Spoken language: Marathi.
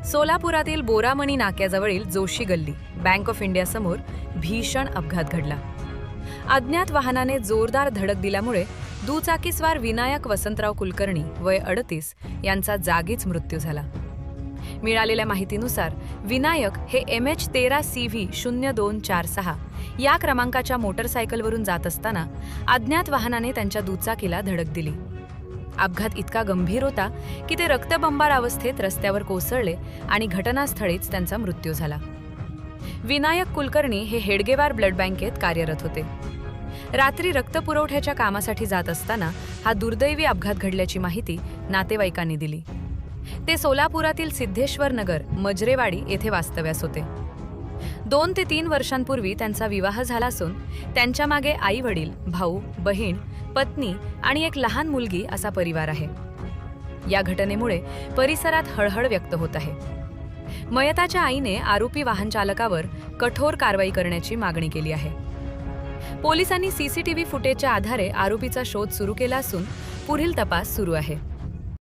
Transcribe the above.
सोलापुरातील बोरामणी नाक्याजवळील जोशी गल्ली बँक ऑफ इंडिया समोर भीषण अपघात घडला. अज्ञात वाहनाने जोरदार धडक दिल्यामुळे दुचाकीस्वार विनायक वसंतराव कुलकर्णी वय 38 यांचा जागीच मृत्यू झाला. मिळालेल्या माहितीनुसार विनायक हे MH13CV 0246 या क्रमांकाच्या मोटरसायकलवरून जात असताना अज्ञात वाहनाने त्यांच्या दुचाकीला धडक दिली. अपघात इतका गंभीर होता की ते रक्तबंबाळ अवस्थेत रस्त्यावर कोसळले आणि घटनास्थळीच त्यांचा मृत्यू झाला. विनायक कुलकर्णी हे हेडगेवार ब्लड बँकेत कार्यरत होते. रात्री रक्तपुरवठ्याच्या कामासाठी जात असताना हा दुर्दैवी अपघात घडल्याची माहिती नातेवाईकांनी दिली. ते सोलापुरातील सिद्धेश्वर नगर मजरेवाडी येथे वास्तव्यास होते. 2 ते 3 वर्षांपूर्वी त्यांचा विवाह झाला असून त्यांच्या मागे आई वडील, भाऊ, बहीण, पत्नी आणि एक लहान मुलगी असा परिवार आहे. या घटनेमुळे परिसरात हळहळ व्यक्त होत आहे. मयताच्या आईने आरोपी वाहन चालकावर कठोर कारवाई करण्याची मागणी केली आहे. पोलिसांनी CCTV फुटेजच्या आधारे आरोपीचा शोध सुरू केला असून पुढील तपास सुरू आहे.